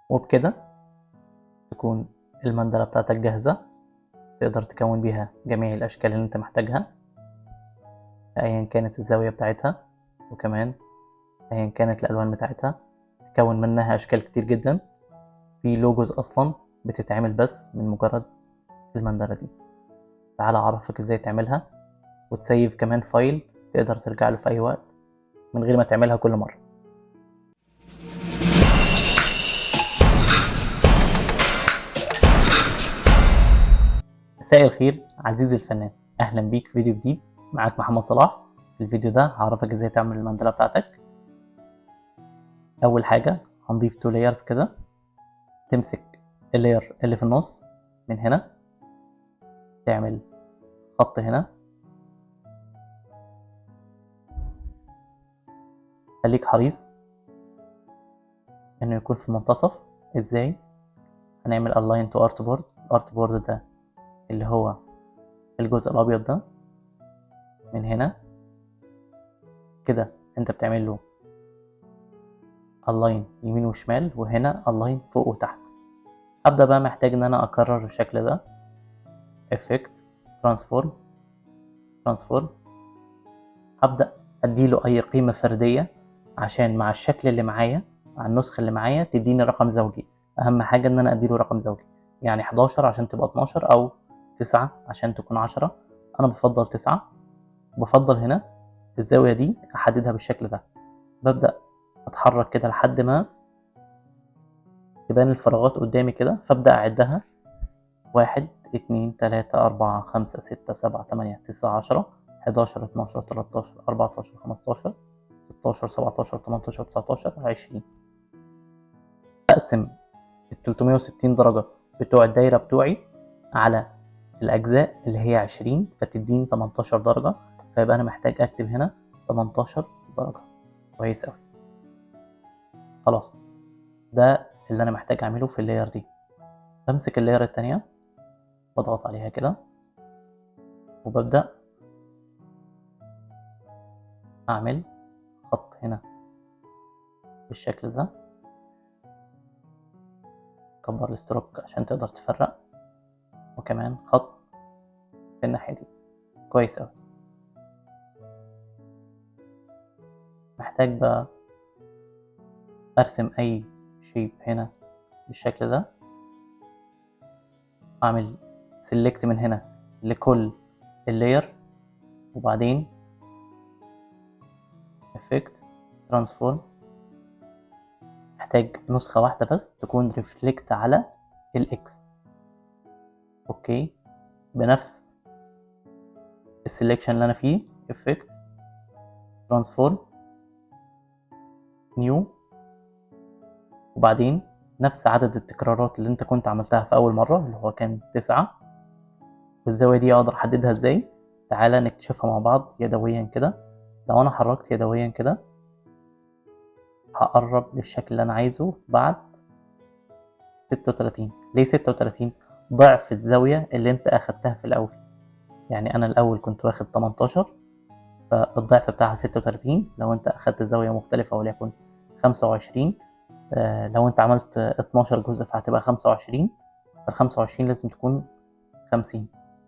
وبكده تكون المندلة بتاعتك جاهزة، تقدر تكون بيها جميع الأشكال اللي أنت محتاجها أيا كانت الزاوية بتاعتها، وكمان أيا كانت الألوان بتاعتها. تكون منها أشكال كتير جدا، في لوجوز أصلا بتتعمل بس من مجرد المندلة دي. تعال أعرفك إزاي تعملها وتسيف كمان فايل تقدر ترجع له في أي وقت من غير ما تعملها كل مرة. مساء الخير عزيزي الفنان، أهلا بيك في فيديو جديد. معاك محمد صلاح. في الفيديو ده هعرفك إزاي تعمل المندلة بتاعتك. أول حاجة هنضيف 2 layers كده. تمسك اللاير اللي في النص من هنا، تعمل خط هنا، خليك حريص انه يكون في المنتصف. ازاي؟ هنعمل align to artboard. الارتبورد ده اللي هو الجزء الابيض ده من هنا كده، انت بتعمل له align يمين وشمال، وهنا align فوق وتحت. ابدا بقى محتاج ان انا اكرر الشكل ده. effect transform هبدا اديله اي قيمه فرديه عشان مع الشكل اللي معايا، مع النسخه اللي معايا، تديني رقم زوجي. اهم حاجه ان انا اديله رقم زوجي، يعني 11 عشان تبقى 12 او 9 عشان تكون 10. انا بفضل 9. بفضل هنا الزاويه دي احددها بالشكل ده. ببدا اتحرك كده لحد ما تبان الفراغات قدامي كده، فابدا اعدها: 1 2 3 4 5 6 7 8 9 10 11 12 13 14 15 16 17 18 19 20. اقسم ال 360 درجة بتوع الدايرة بتوعي على الأجزاء اللي هي 20، فتديني 18 درجة. فيبقى أنا محتاج أكتب هنا 18 درجة. كويس أوي. خلاص، ده اللي أنا محتاج أعمله في اللاير دي. بمسك اللاير التانية، بضغط عليها كده، وببدأ أعمل خط هنا بالشكل ده. كبر الستروك عشان تقدر تفرق، وكمان خط في الناحية دي. كويس أوي. محتاج بقى أرسم أي شيب هنا بالشكل ده. أعمل سيلكت من هنا لكل اللاير، وبعدين effect transform. محتاج نسخة واحدة بس تكون ريفلكت على الإكس. أوكي، بنفس السلكشن اللي أنا فيه، effect transform new، وبعدين نفس عدد التكرارات اللي انت كنت عملتها في اول مرة اللي هو كان 9. والزاوية دي اقدر احددها ازاي؟ تعالى نكتشفها مع بعض يدويا كده. لو انا حركت يدويا كده هقرب للشكل اللي انا عايزه بعد 36. ليه 36؟ ضعف الزاوية اللي انت اخدتها في الاول. يعني انا الاول كنت واخد 18، فالضعف بتاعها 36. لو انت اخدت زاوية مختلفة وليكن 25، لو انت عملت 12 جزء فهتبقى 25. فال 25 لازم تكون 50،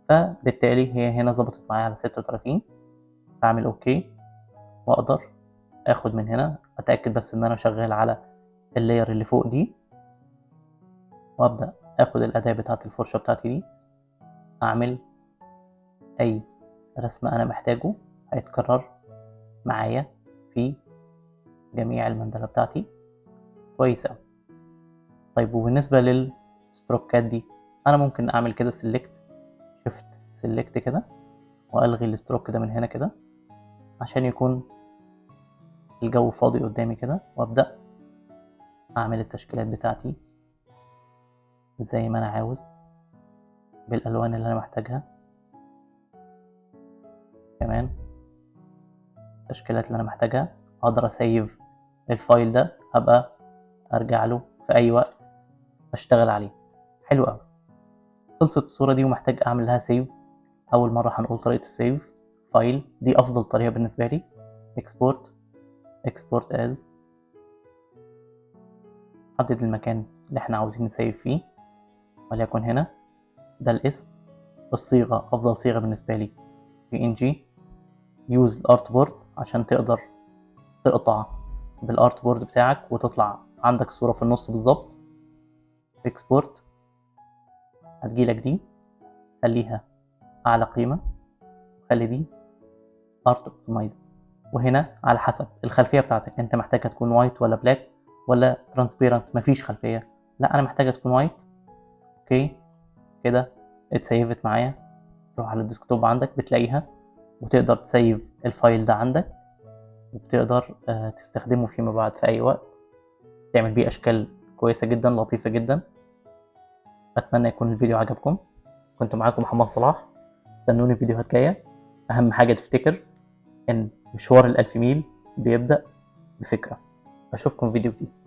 فبالتالي هي هنا ظبطت معايا على 36. هعمل اوكي، واقدر اخد من هنا، اتاكد بس ان انا شغال على اللاير اللي فوق دي، وابدا اخد الاداة بتاعه الفرشة بتاعتي دي، اعمل اي رسم انا محتاجه هيتكرر معايا في جميع المندلة بتاعتي. كويس اوي. طيب، وبالنسبة للستروكات دي انا ممكن اعمل كده سيلكت، شيفت سيلكت كده، والغي الستروك ده من هنا كده عشان يكون الجو فاضي قدامي كده، وابدا اعمل التشكيلات بتاعتي زي ما انا عاوز بالالوان اللي انا محتاجها. كمان التشكيلات اللي انا محتاجها اقدر اسيف الفايل ده، ابقى ارجع له في اي وقت اشتغل عليه. حلو قوي. خلصت الصورة دي ومحتاج اعمل لها سيف. اول مرة هنقول طريقة السيف فايل، دي افضل طريقة بالنسبة لي. export as. نحدد المكان اللي احنا عاوزين نسيف فيه، وليكن هنا ده الاسم. الصيغة أفضل صيغة بالنسبة لي PNG. use الارت بورد عشان تقدر تقطع بالارت بورد بتاعك وتطلع عندك صورة في النص بالظبط. اكسبورت، هتجيلك دي خليها أعلى قيمة، خلي دي ارت اوبتمايزد. وهنا على حسب الخلفية بتاعتك، انت محتاجها تكون وايت ولا بلاك ولا ترانسبيرنت مفيش خلفية. لا انا محتاجها تكون وايت. اوكي كده اتسيفت معايا. تروح على الديسكتوب عندك بتلاقيها، وتقدر تسيف الفايل ده عندك، وبتقدر تستخدمه فيما بعد في اي وقت، تعمل بيه اشكال كويسة جدا لطيفة جدا. اتمنى يكون الفيديو عجبكم. كنت معاكم محمد صلاح، استنوني في فيديوهات جاية. اهم حاجة تفتكر ان مشوار ال1000 ميل بيبدأ بفكرة. اشوفكم في فيديو جديد.